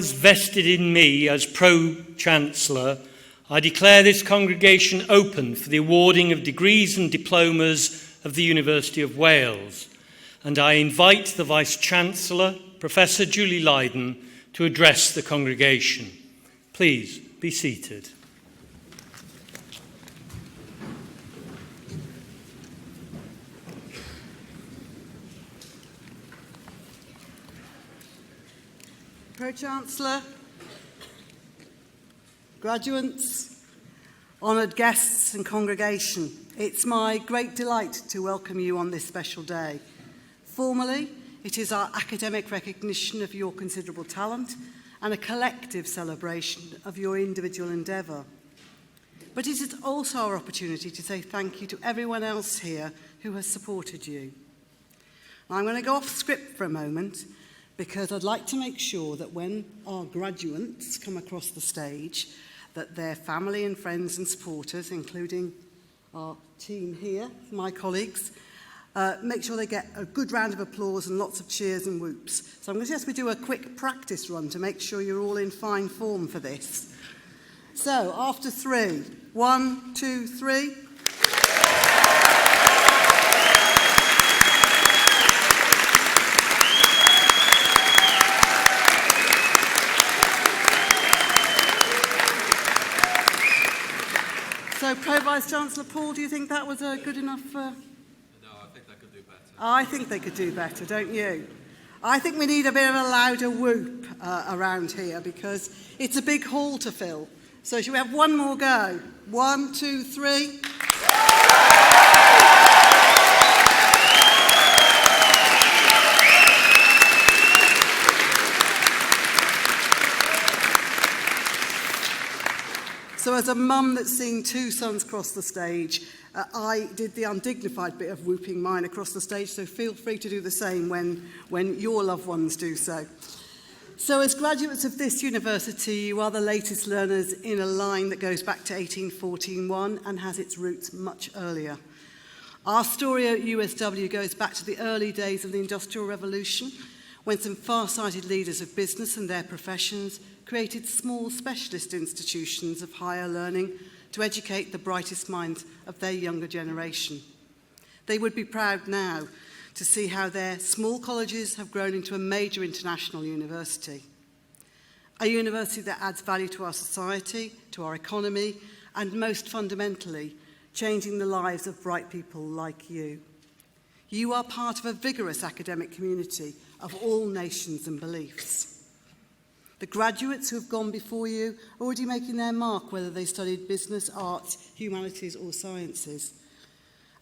powers vested in me as Pro-Chancellor, I declare this congregation open for the awarding of degrees and diplomas of the University of Wales, and I invite the Vice-Chancellor, Professor Julie Lydon, to address the congregation. Please be seated. Pro-Chancellor, graduates, honoured guests and congregation, it's my great delight to welcome you on this special day. Formally, it is our academic recognition of your considerable talent and a collective celebration of your individual endeavour. But it is also our opportunity to say thank you to everyone else here who has supported you. I'm going to go off script for a moment, because I'd like to make sure that when our graduates come across the stage, that their family and friends and supporters, including our team here, my colleagues, make sure they get a good round of applause and lots of cheers and whoops. So I'm going to suggest we do a quick practice run to make sure you're all in fine form for this. So, after 3, 1, 2, 3... So, Pro-Vice-Chancellor Paul, do you think that was a good enough... No, I think they could do better. I think they could do better, don't you? I think we need a bit of a louder whoop around here, because it's a big hall to fill. So should we have one more go? 1, 2, 3... So as a mum that's seen 2 sons cross the stage, I did the undignified bit of whooping mine across the stage, so feel free to do the same when your loved ones do so. So as graduates of this university, you are the latest learners in a line that goes back to 1841 and has its roots much earlier. Our story at USW goes back to the early days of the Industrial Revolution, when some far-sighted leaders of business and their professions created small specialist institutions of higher learning to educate the brightest minds of their younger generation. They would be proud now to see how their small colleges have grown into a major international university. A university that adds value to our society, to our economy, and most fundamentally, changing the lives of bright people like you. You are part of a vigorous academic community of all nations and beliefs. The graduates who have gone before you are already making their mark, whether they studied business, arts, humanities or sciences.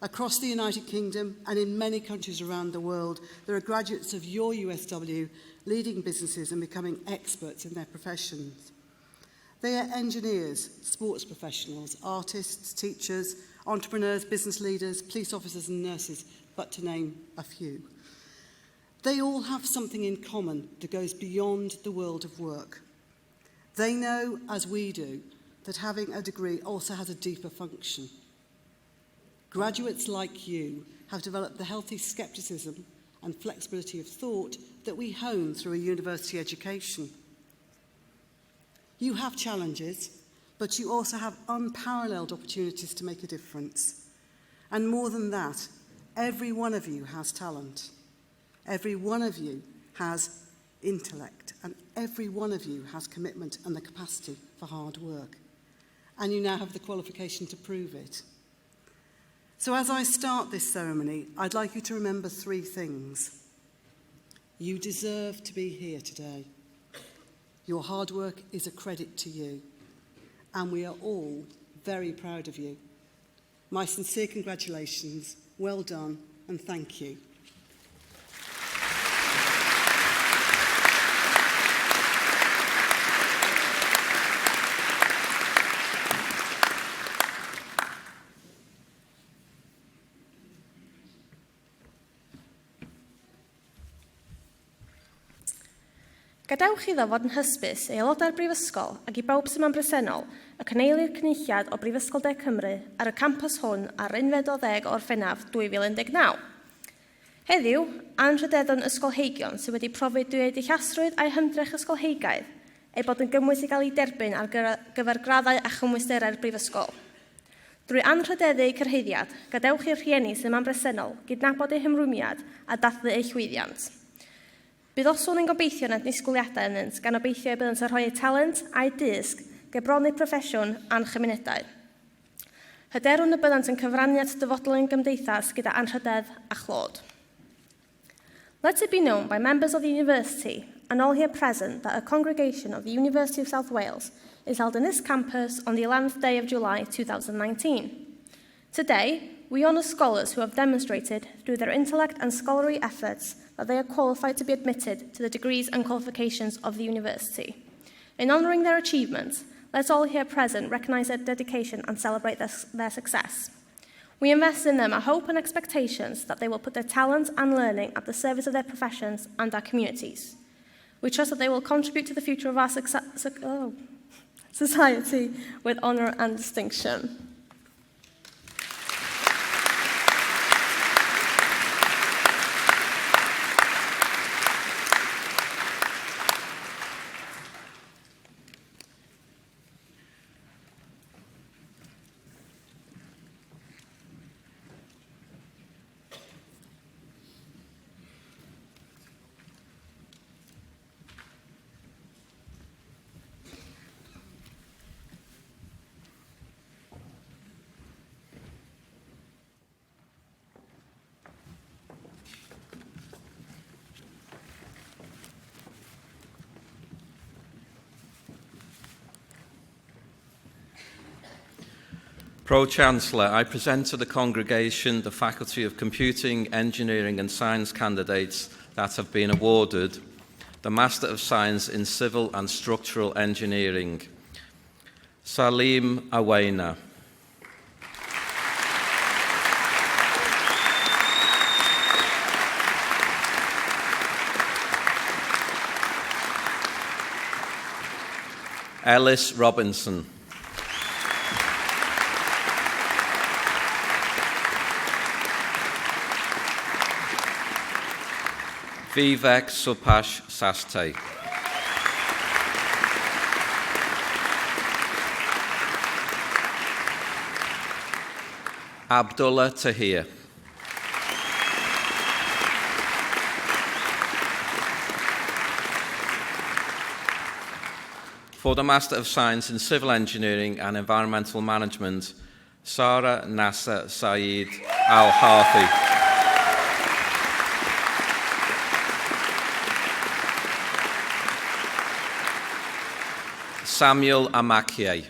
Across the United Kingdom and in many countries around the world, there are graduates of your USW leading businesses and becoming experts in their professions. They are engineers, sports professionals, artists, teachers, entrepreneurs, business leaders, police officers and nurses, but to name a few. They all have something in common that goes beyond the world of work. They know, as we do, that having a degree also has a deeper function. Graduates like you have developed the healthy scepticism and flexibility of thought that we hone through a university education. You have challenges, but you also have unparalleled opportunities to make a difference. And more than that, every one of you has talent. Every one of you has intellect, and every one of you has commitment and the capacity for hard work. And you now have the qualification to prove it. So as I start this ceremony, I'd like you to remember 3 things. You deserve to be here today. Your hard work is a credit to you, and we are all very proud of you. My sincere congratulations, well done, and thank you. Gadewch iddo fod yn hysbys ei aelodau'r Brifysgol ac I bawb sy'n yn bresennol ac yn eilio'r cynulliad o Brifysgol De Cymru ar y campus hwn ar 11 o Orffennaf 2019. Heddiw, anrhydeddon ysgolheigion sydd wedi profi dwyieithasrwydd a'i hymdrech ysgolheigaidd ei bod yn gymwys i gael ei derbyn ar gyfer graddau a chymwysterau'r brifysgol. Drwy anrhydeddu eu cyrhaeddiad, gadewch i'r rhieni sy'n man bresennol gydnabod eu hymrwymiad a dathlu eu llwyddiant. Bydd oswn yn gobeithio nad disgwyliadau ynynt gan obeithio y byddant yn rhoi eu talent a'i dysg, gebronu proffesiwn a'n chymunedau. Hyderwn y byddant yn cyfraniad dyfodol yn gymdeithas gyda anrhydedd a chlod. Let it be known by members of the university and all here present that a congregation of the University of South Wales is held in this campus on the 11th day of July 2019. Today, we honour scholars who have demonstrated through their intellect and scholarly efforts that they are qualified to be admitted to the degrees and qualifications of the university. In honouring their achievements, let all here present recognise their dedication and celebrate their success. We invest in them a hope and expectations that they will put their talent and learning at the service of their professions and our communities. We trust that they will contribute to the future of our society with honour and distinction. Pro-Chancellor, I present to the congregation the Faculty of Computing, Engineering and Science candidates that have been awarded the Master of Science in Civil and Structural Engineering. Salim Awaina. Ellis Robinson. Vivek Supash Sastay. Abdullah Tahir. For the Master of Science in Civil Engineering and Environmental Management, Sarah Nasser Saeed Al-Harfi. Samuel Amakie.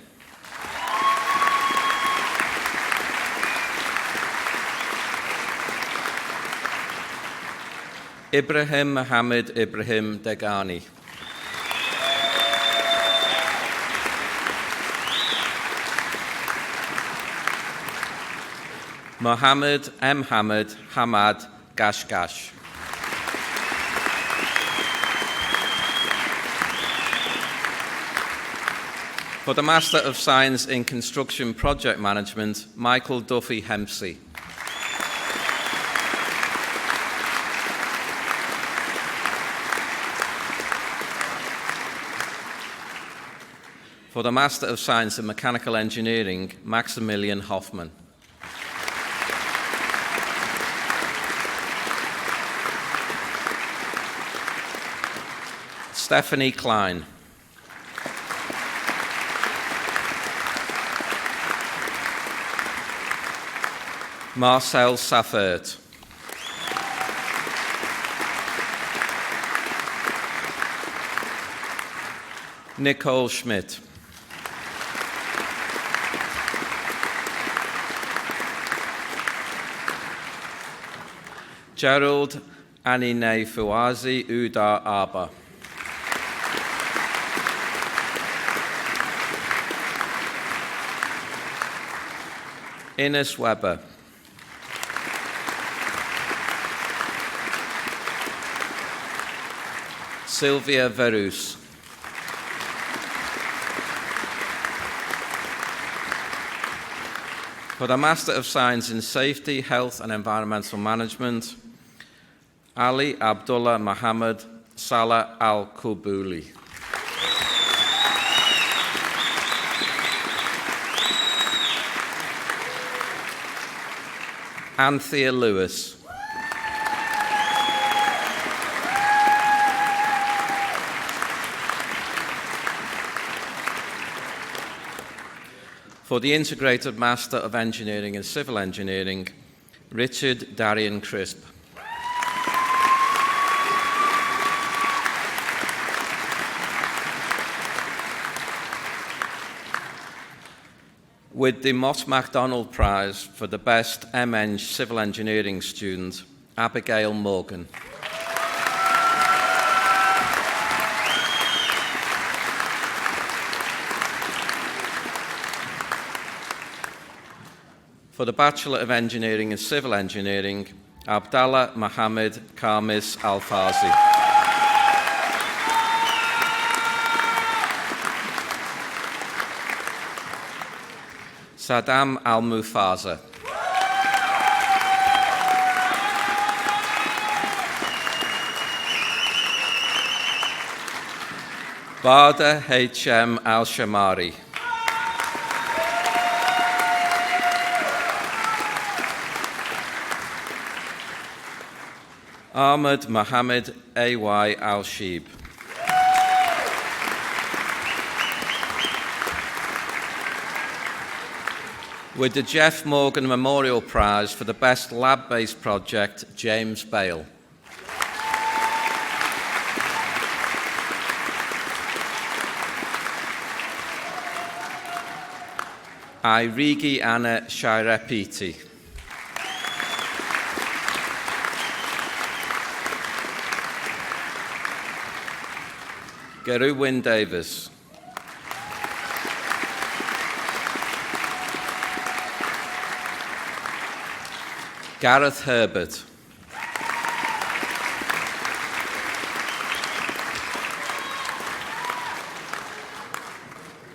Ibrahim Mohammed Ibrahim Degani. Mohammed M. Hamad Gashgash. For the Master of Science in Construction Project Management, Michael Duffy Hempsey. For the Master of Science in Mechanical Engineering, Maximilian Hoffman. Stephanie Klein. Marcel Saffert. Nicole Schmidt. Gerald Anine Fuazi Udar Arba. Ines Weber. Sylvia Verus. For the Master of Science in Safety, Health and Environmental Management, Ali Abdullah Muhammad Salah Al-Kubuli. Anthea Lewis. For the Integrated Master of Engineering and Civil Engineering, Richard Darian Crisp. With the Mott MacDonald Prize for the Best MEng Civil Engineering Student, Abigail Morgan. For the Bachelor of Engineering and Civil Engineering, Abdallah Mohammed Khamis Al-Fazi. Saddam Al-Mufaza. Bada H.M. Al-Shamari. Ahmed Mohammed A.Y. Al-Sheeb. With the Jeff Morgan Memorial Prize for the Best Lab-Based Project, James Bale. Irigi Anna Shairepiti. Gerwin Davis. Gareth Herbert.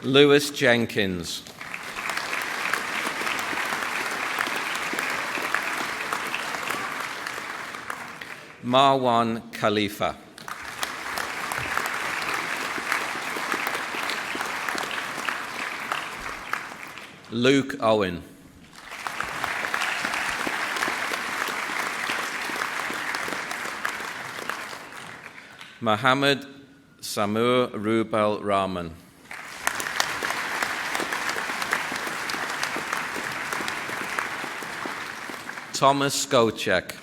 Lewis Jenkins. Marwan Khalifa. Luke Owen. Mohammed Samur Rubel Rahman. Thomas Skocek.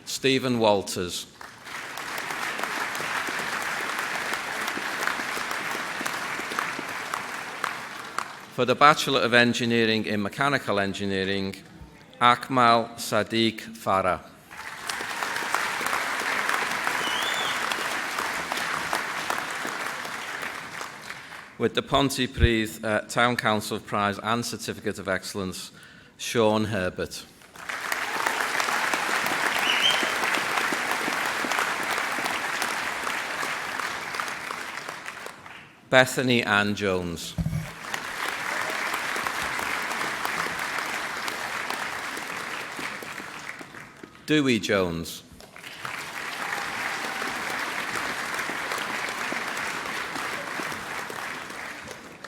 Stephen Walters. For the Bachelor of Engineering in Mechanical Engineering, Akmal Sadiq Farah. With the Pontypridd Town Council Prize and Certificate of Excellence, Sean Herbert. Bethany Ann Jones. Dewey Jones.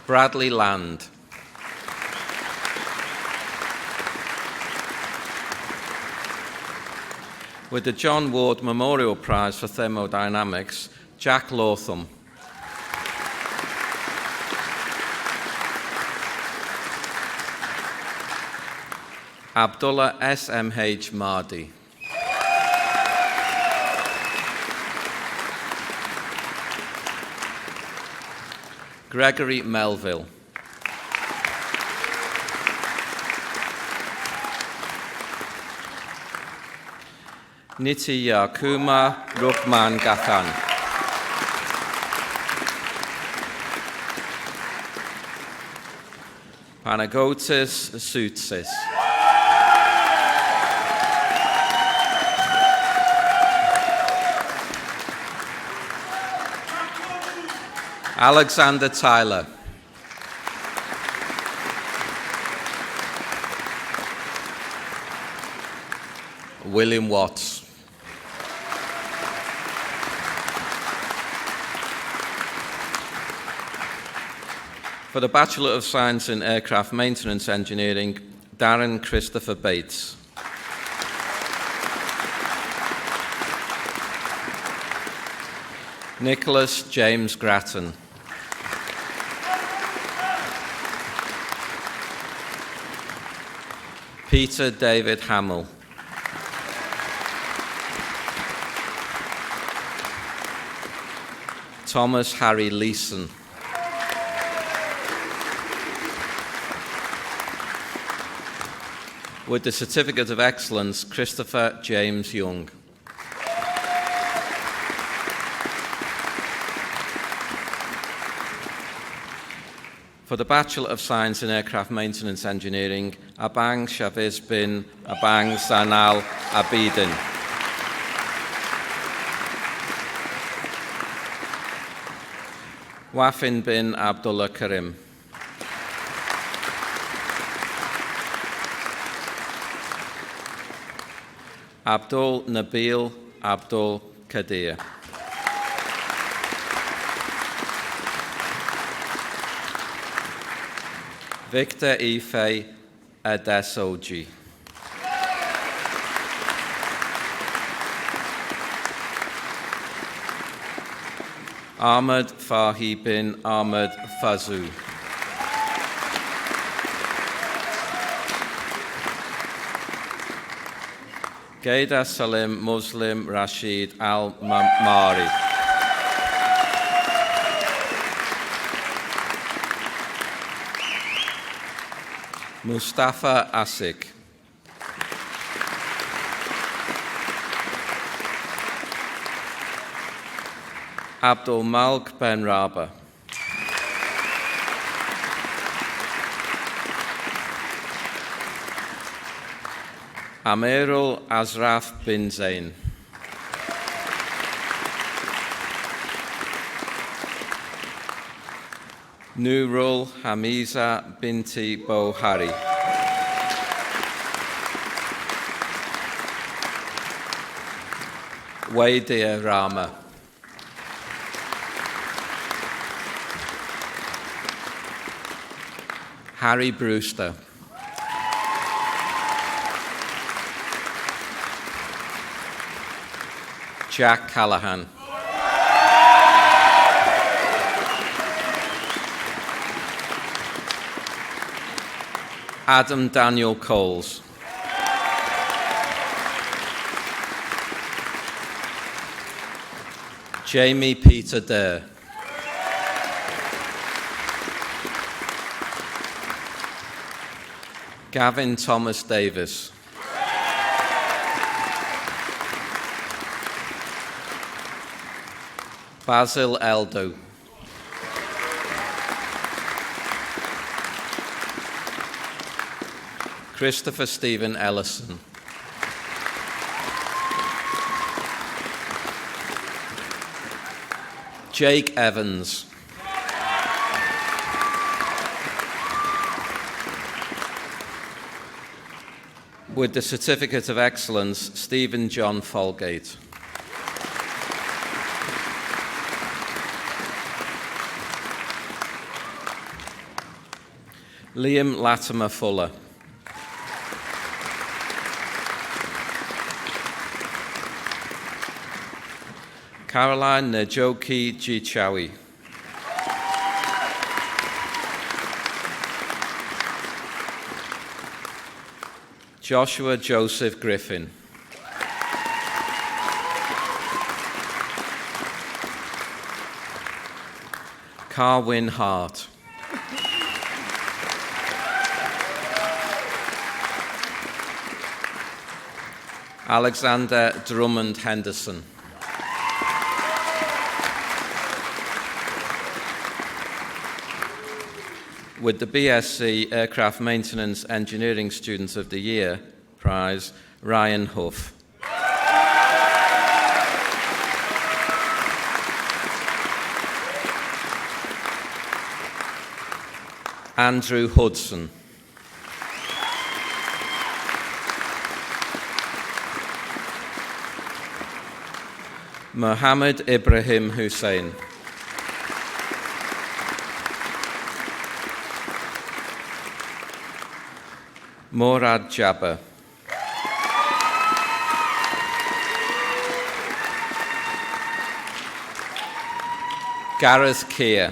Bradley Land. With the John Ward Memorial Prize for Thermodynamics, Jack Latham. Abdullah S.M.H. Mardi. Gregory Melville. Nitya Kumar Rukman Gathan. Panagotis Soutsis. Alexander Tyler. William Watts. For the Bachelor of Science in Aircraft Maintenance Engineering, Darren Christopher Bates. Nicholas James Grattan. Peter David Hamill. Thomas Harry Leeson. With the Certificate of Excellence, Christopher James Young. For the Bachelor of Science in Aircraft Maintenance Engineering, Abang Shafiz bin Abang Zainal Abidin. Wafin bin Abdullah Karim. Abdul Nabil Abdul Kadir. Victor Ife Adesoji. Ahmed Fahi bin Ahmed Fazou. Gaida Salim Muslim Rashid Al-Mari. Mustafa Asik. Abdul Malik Ben Raba. Amirul Azraf bin Zain. Nurul Hamiza binti Bohari. Waidia Rama. Harry Brewster. Jack Callahan. Adam Daniel Coles. Jamie Peter Dare. Gavin Thomas Davis. Basil Eldo. Christopher Stephen Ellison. Jake Evans. With the Certificate of Excellence, Stephen John Folgate. Liam Latimer Fuller. Caroline Najoki Gichawi. Joshua Joseph Griffin. Carwyn Hart. Alexander Drummond Henderson. With the BSc Aircraft Maintenance Engineering Student of the Year prize, Ryan Huff. Andrew Hudson. Mohammed Ibrahim Hussein. Morad Jabba. Gareth Keir.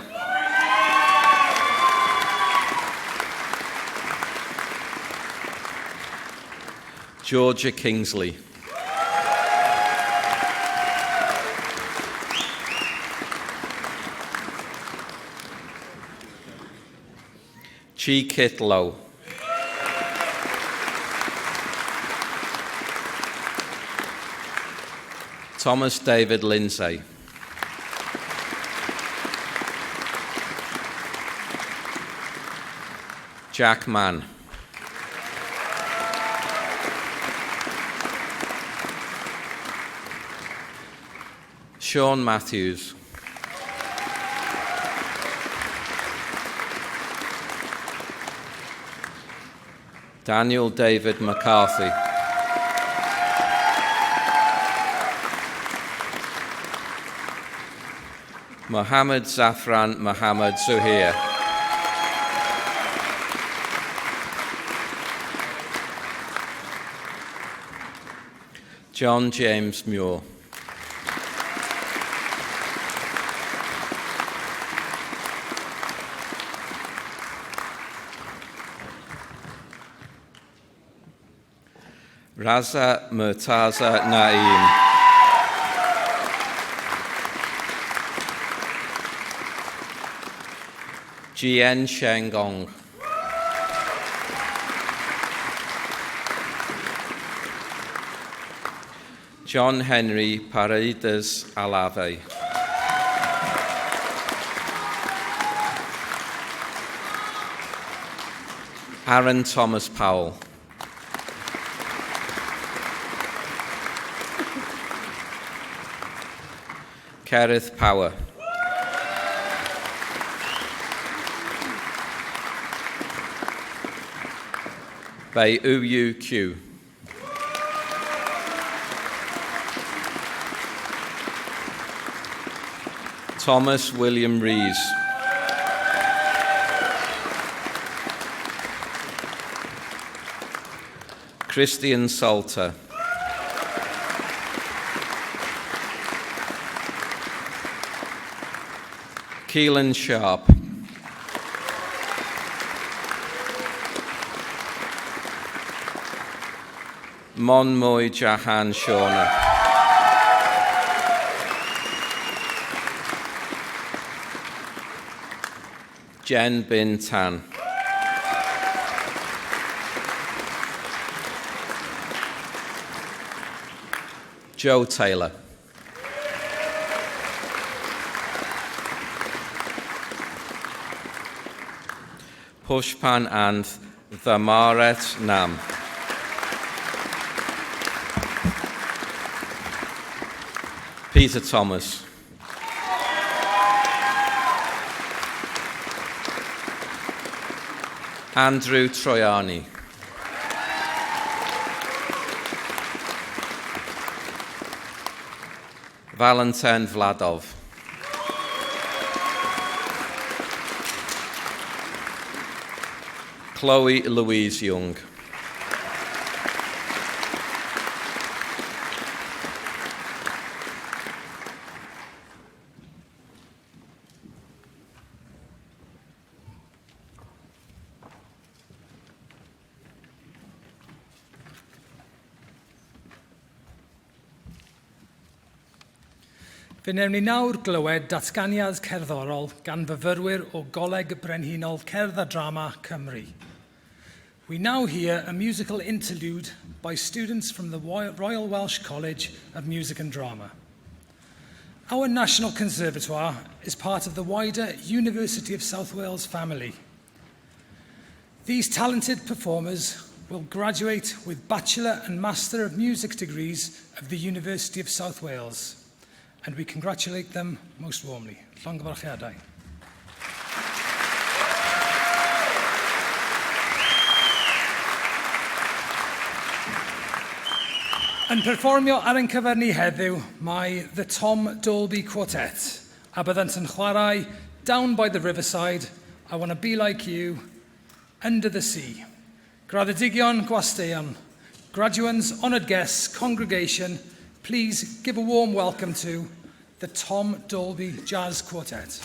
Georgia Kingsley. Chi Kit Low. Thomas David Lindsay. Jack Mann. Sean Matthews. Daniel David McCarthy. Mohammed Zafran Mohammed Zuhair. John James Muir. Raza Murtaza Naeem. Jian Shengong. John Henry Paredes Alave. Aaron Thomas Powell. Kerith Power. Bei UUQ. Thomas William Rees. Christian Salter. Keelan Sharp. Monmoy Jahan Shauna. Jen Bin Tan. Joe Taylor. Pushpan and Thamaret Nam. Peter Thomas. Andrew Troiani. Valentin Vladov. Chloe Louise Young. Fe wnawn ni nawr glywed datganiad cerddorol gan fyfyrwyr o Goleg Brenhinol Cerdd a Drama Cymru. We now hear a musical interlude by students from the Royal Welsh College of Music and Drama. Our National Conservatoire is part of the wider University of South Wales family. These talented performers will graduate with Bachelor and Master of Music degrees of the University of South Wales, and we congratulate them most warmly. Llongyfarchiadau. Yn perfformio ar ein cyfer ni heddiw, mae the Tom Dolby Quartet, a byddant yn chwarae Down by the Riverside, I Wanna Be Like You, Under the Sea, Graddedigion Gwasteion, graduands, honoured guests, congregation, please give a warm welcome to the Tom Dolby Jazz Quartet.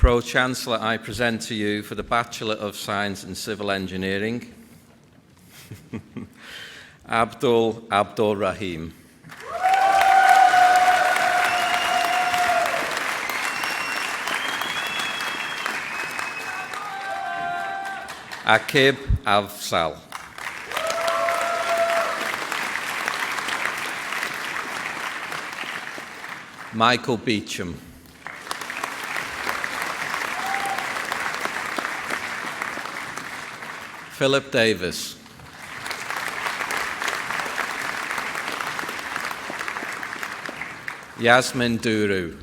Pro-Chancellor, I present to you for the Bachelor of Science in Civil Engineering, Abdul Rahim. Akib Afzal. Michael Beecham. Philip Davis. Yasmin Duru.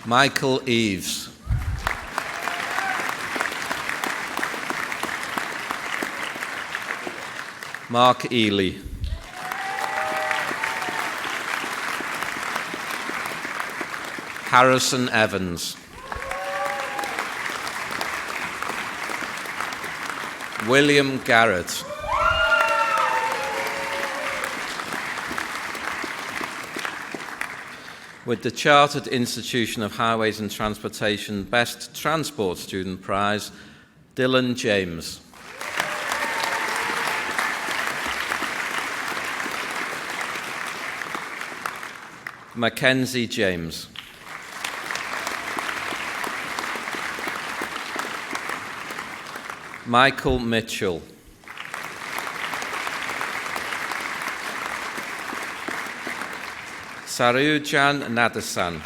Michael Eves. Mark Ely. Harrison Evans. William Garrett. With the Chartered Institution of Highways and Transportation Best Transport Student Prize, Dylan James. Mackenzie James. Michael Mitchell. Sarujan Nadasan.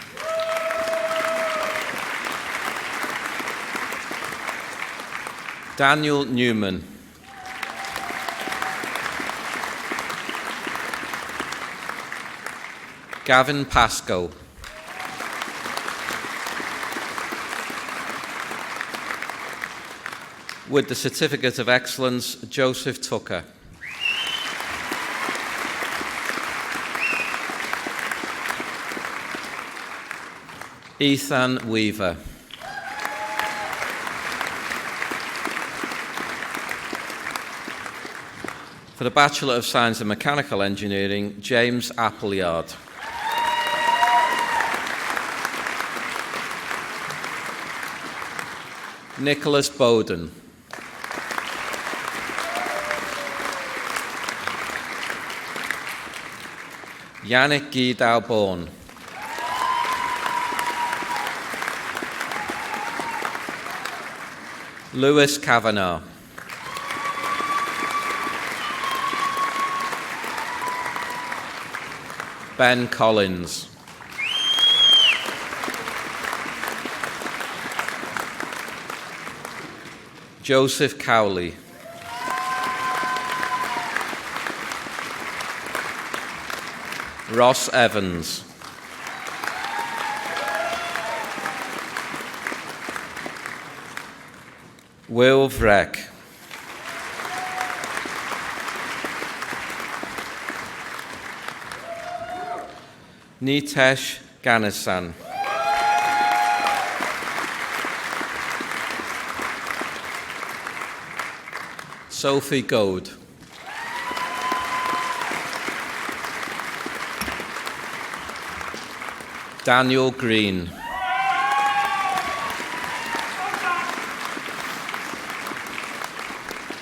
Daniel Newman. Gavin Pascoe. With the Certificate of Excellence, Joseph Tucker. Ethan Weaver. For the Bachelor of Science in Mechanical Engineering, James Appleyard. Nicholas Bowden. Yannick Guy-Dalborn. Lewis Kavanagh. Ben Collins. Joseph Cowley. Ross Evans. Will Vreck. Nitesh Ganesan. Sophie Goad. Daniel Green.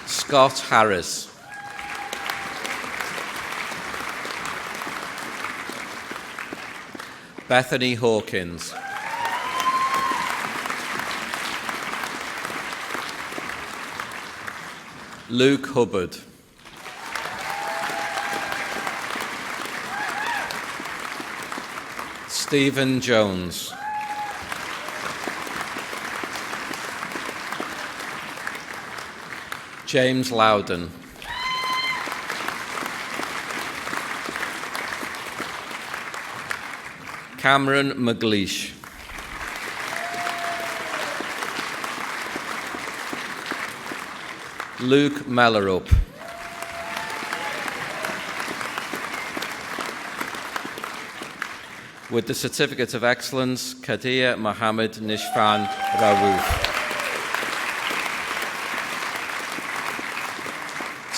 Scott Harris. Bethany Hawkins. Luke Hubbard. Stephen Jones. James Loudon. Cameron McLeish. Luke Mellerup. With the Certificate of Excellence, Kadir Mohammed Nishfan Rawouf.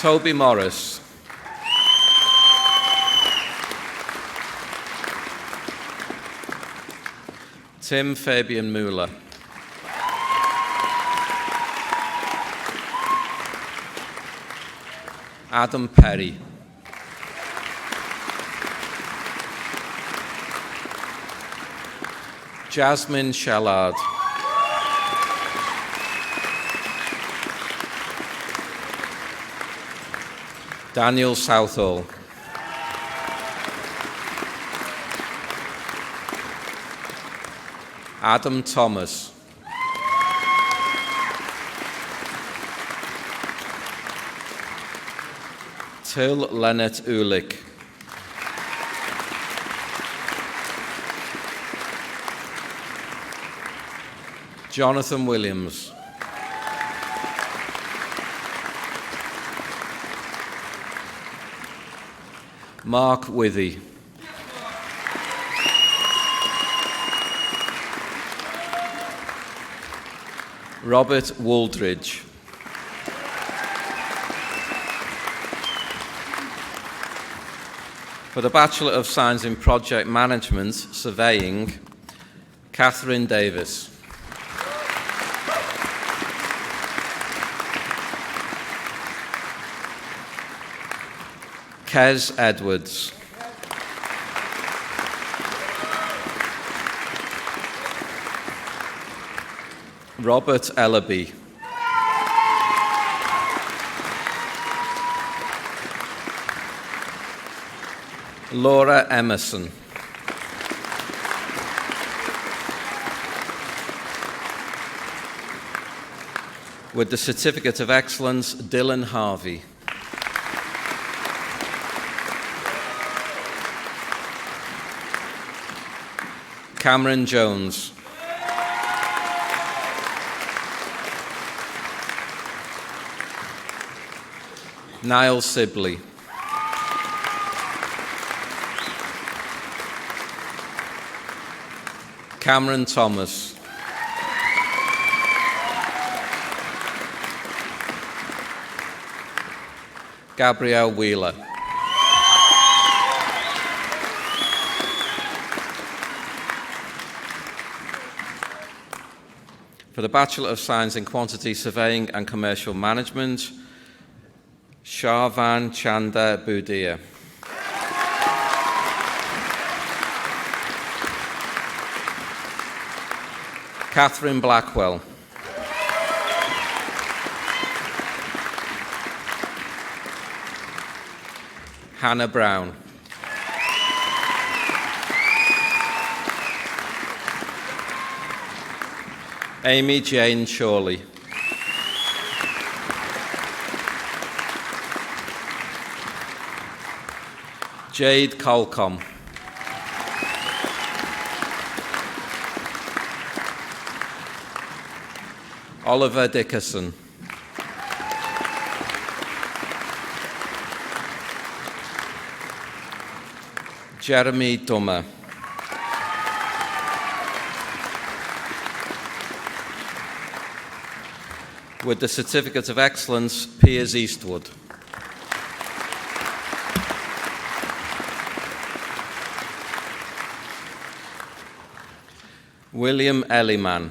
Toby Morris. Tim Fabian Muller. Adam Perry. Jasmine Shallard. Daniel Southall. Adam Thomas. Till Leonard Ulick. Jonathan Williams. Mark Withy. Robert Wooldridge. For the Bachelor of Science in Project Management, Surveying, Catherine Davis. Kez Edwards. Robert Ellaby. Laura Emerson. With the Certificate of Excellence, Dylan Harvey. Cameron Jones. Niall Sibley. Cameron Thomas. Gabrielle Wheeler. For the Bachelor of Science in Quantity Surveying and Commercial Management, Sharvan Chanda Budia. Catherine Blackwell. Hannah Brown. Amy Jane Shawley. Jade Colcom. Oliver Dickerson. Jeremy Dummer. With the Certificate of Excellence, Piers Eastwood. William Elliman.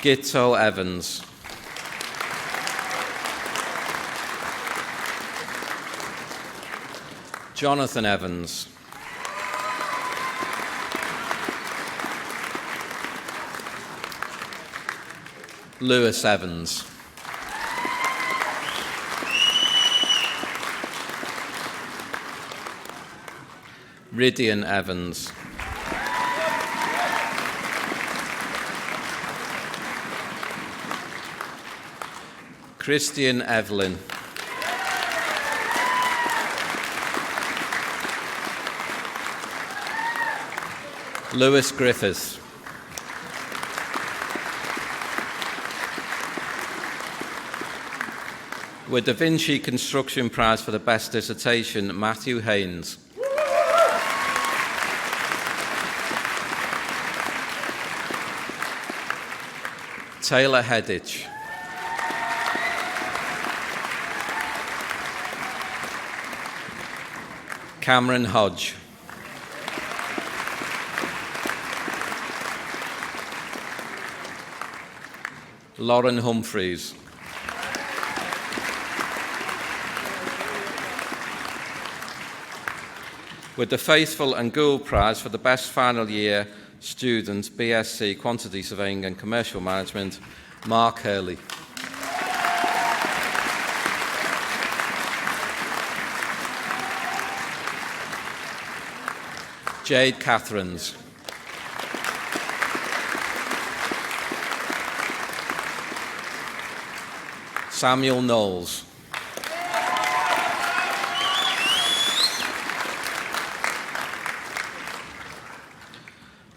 Gitto Evans. Jonathan Evans. Lewis Evans. Rydian Evans. Christian Evelyn. Lewis Griffiths. With the Vinci Construction Prize for the Best Dissertation, Matthew Haynes. Taylor Hedditch. Cameron Hodge. Lauren Humphreys. With the Faithful and Gould Prize for the Best Final Year Student, BSc Quantity Surveying and Commercial Management, Mark Hurley. Jade Catherines. Samuel Knowles.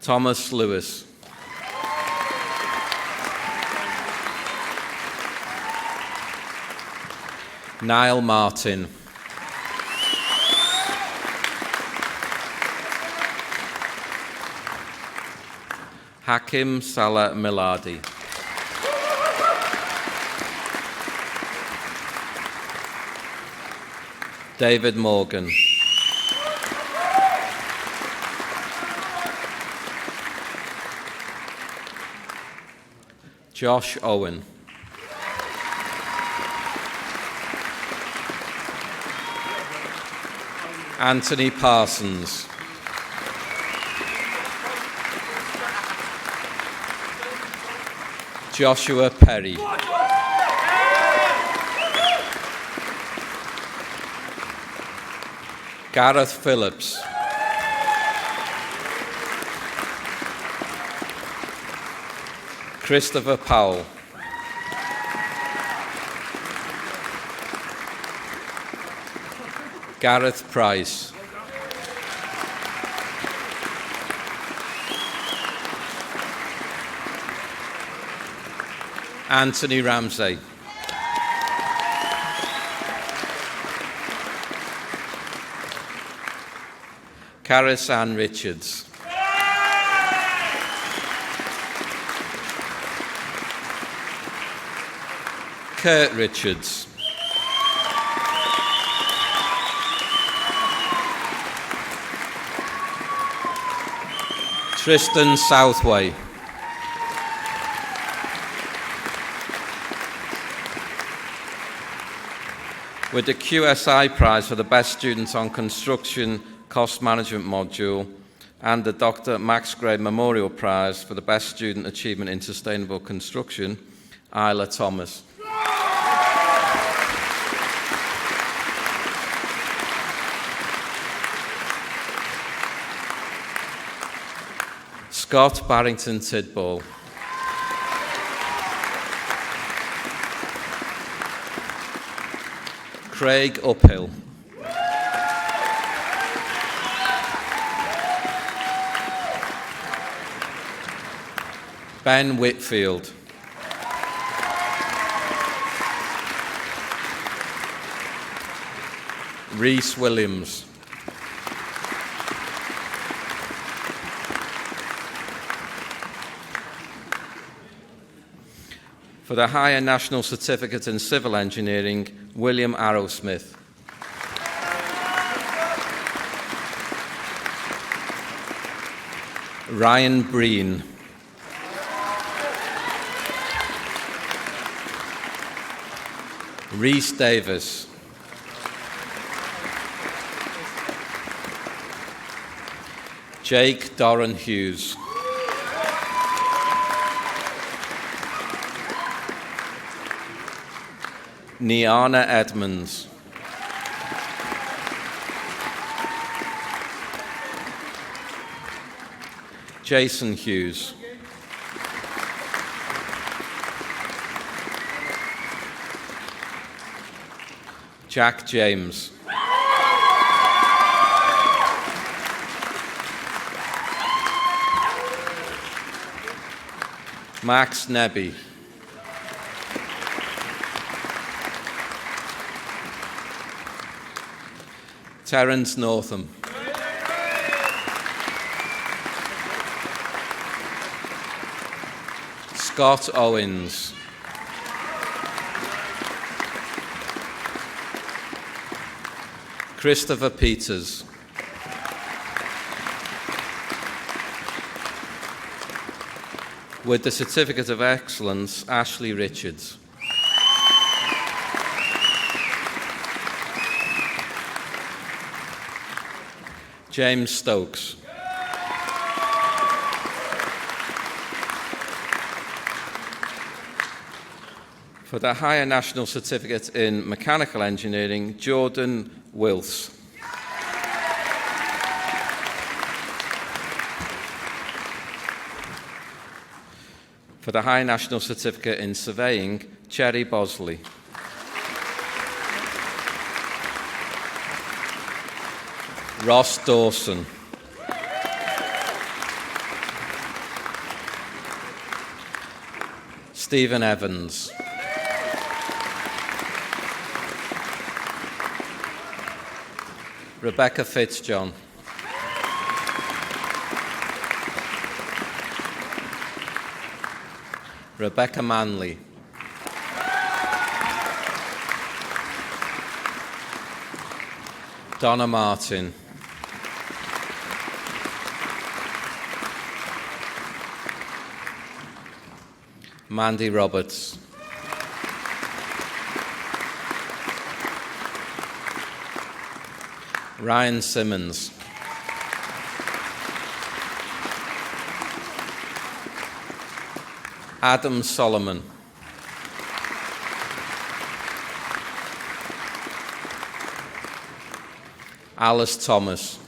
Thomas Lewis. Niall Martin. Hakim Salah Miladi. David Morgan. Josh Owen. Anthony Parsons. Joshua Perry. Gareth Phillips. Christopher Powell. Gareth Price. Anthony Ramsey. Caris Ann Richards. Kurt Richards. Tristan Southway. With the QSI Prize for the Best Student on Construction Cost Management Module and the Dr. Max Gray Memorial Prize for the Best Student Achievement in Sustainable Construction, Isla Thomas. Scott Barrington Tidball. Craig Uphill. Ben Whitfield. Rhys Williams. For the Higher National Certificate in Civil Engineering, William Arrowsmith. Ryan Breen. Rhys Davis. Jake Doran Hughes. Niana Edmonds. Jason Hughes. Jack James. Max Nebby. Terence Northam. Scott Owens. Christopher Peters. With the Certificate of Excellence, Ashley Richards. James Stokes. For the Higher National Certificate in Mechanical Engineering, Jordan Wills. For the Higher National Certificate in Surveying, Cherry Bosley. Ross Dawson. Stephen Evans. Rebecca Fitzjohn. Rebecca Manley. Donna Martin. Mandy Roberts. Ryan Simmons. Adam Solomon. Alice Thomas.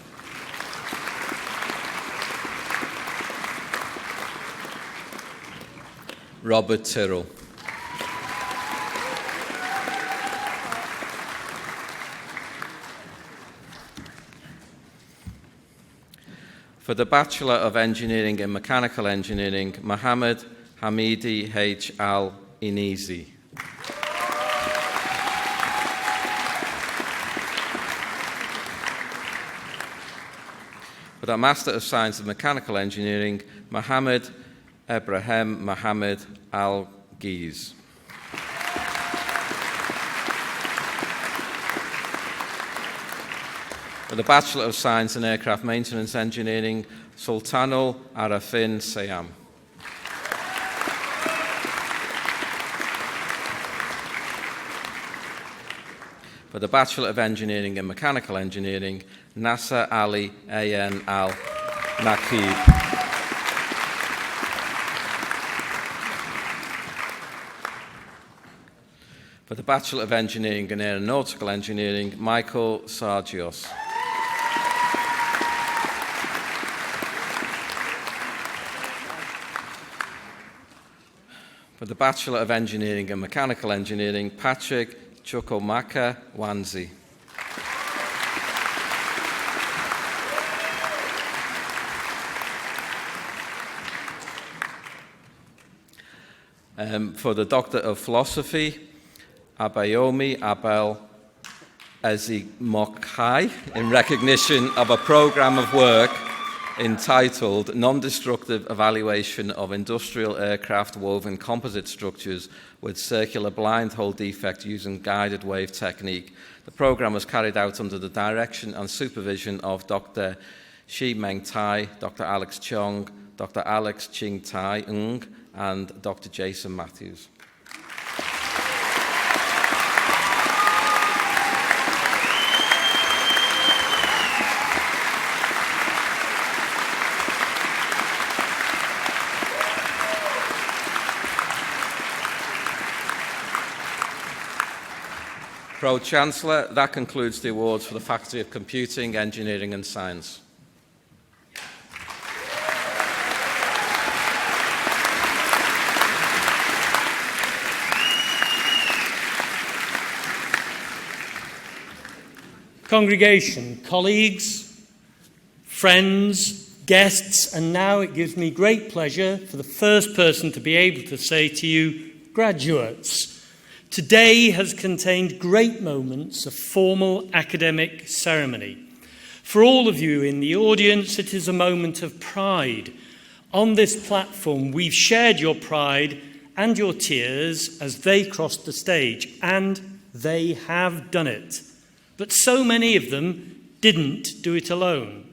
Robert Tyrrell. For the Bachelor of Engineering in Mechanical Engineering, Mohammed Hamidi H. Al-Inizi. For the Master of Science in Mechanical Engineering, Mohammed Ibrahim Mohammed Al-Ghiz. For the Bachelor of Science in Aircraft Maintenance Engineering, Sultanul Arafin Sayam. For the Bachelor of Engineering in Mechanical Engineering, Nasser Ali A.N. Al-Naqib. For the Bachelor of Engineering in Aeronautical Engineering, Michael Sargios. For the Bachelor of Engineering in Mechanical Engineering, Patrick Chukwumaka Wanzi. For the Doctor of Philosophy, Abayomi Abel Ezimokai, in recognition of a programme of work entitled Non-Destructive Evaluation of Industrial Aircraft Woven Composite Structures with Circular Blind Hole Defect Using Guided Wave Technique. The programme was carried out under the direction and supervision of Dr. Shi Meng Tai, Dr. Alex Chong, Dr. Alex Ching Tai Ng, and Dr. Jason Matthews. Pro-Chancellor, that concludes the awards for the Faculty of Computing, Engineering and Science. Congregation, colleagues, friends, guests, and now it gives me great pleasure for the first person to be able to say to you, graduates, today has contained great moments of formal academic ceremony. For all of you in the audience, it is a moment of pride. On this platform, we've shared your pride and your tears as they crossed the stage, and they have done it. But so many of them didn't do it alone.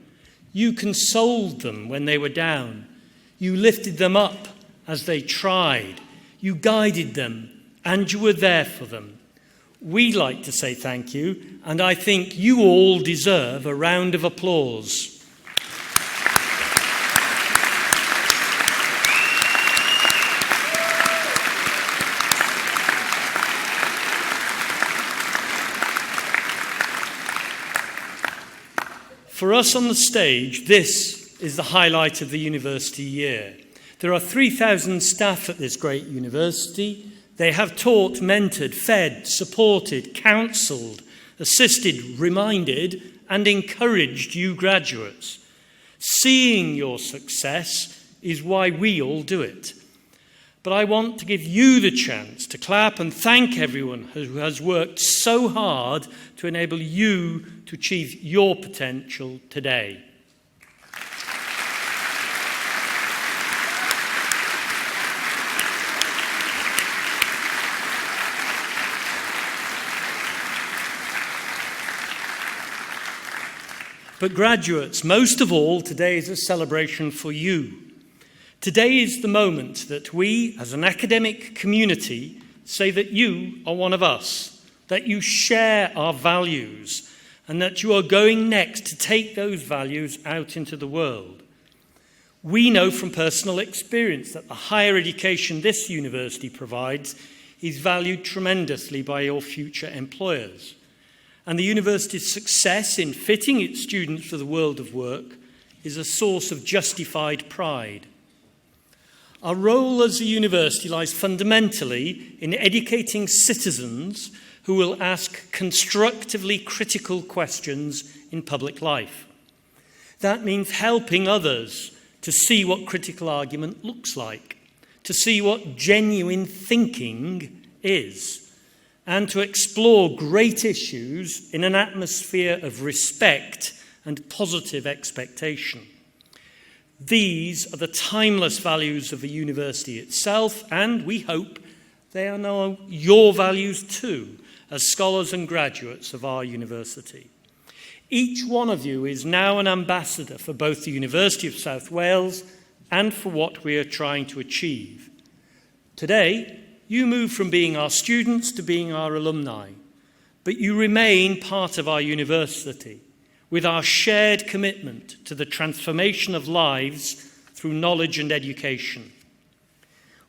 You consoled them when they were down. You lifted them up as they tried. You guided them, and you were there for them. We'd like to say thank you, and I think you all deserve a round of applause. For us on the stage, this is the highlight of the university year. There are 3,000 staff at this great university. They have taught, mentored, fed, supported, counselled, assisted, reminded, and encouraged you graduates. Seeing your success is why we all do it. But I want to give you the chance to clap and thank everyone who has worked so hard to enable you to achieve your potential today. But graduates, most of all, today is a celebration for you. Today is the moment that we, as an academic community, say that you are one of us, that you share our values, and that you are going next to take those values out into the world. We know from personal experience that the higher education this university provides is valued tremendously by your future employers. And the university's success in fitting its students for the world of work is a source of justified pride. Our role as a university lies fundamentally in educating citizens who will ask constructively critical questions in public life. That means helping others to see what critical argument looks like, to see what genuine thinking is, and to explore great issues in an atmosphere of respect and positive expectation. These are the timeless values of the university itself, and we hope they are now your values too, as scholars and graduates of our university. Each one of you is now an ambassador for both the University of South Wales and for what we are trying to achieve. Today, you move from being our students to being our alumni, but you remain part of our university with our shared commitment to the transformation of lives through knowledge and education.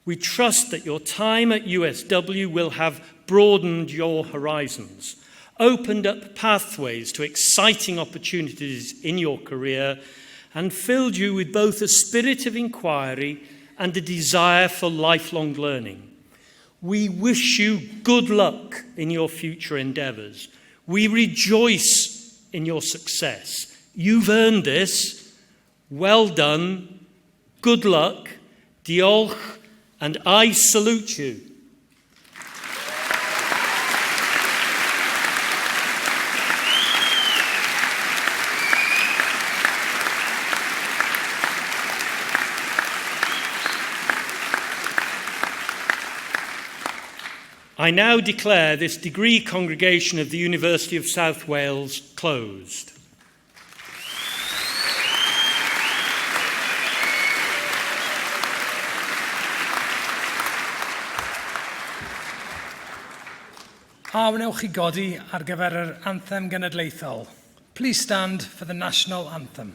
We trust that your time at USW will have broadened your horizons, opened up pathways to exciting opportunities in your career, and filled you with both a spirit of inquiry and a desire for lifelong learning. We wish you good luck in your future endeavours. We rejoice in your success. You've earned this. Well done. Good luck. Diolch. And I salute you. I now declare this degree congregation of the University of South Wales closed. A wnewch chi godi ar gyfer yr anthem genedlaethol. Please stand for the national anthem.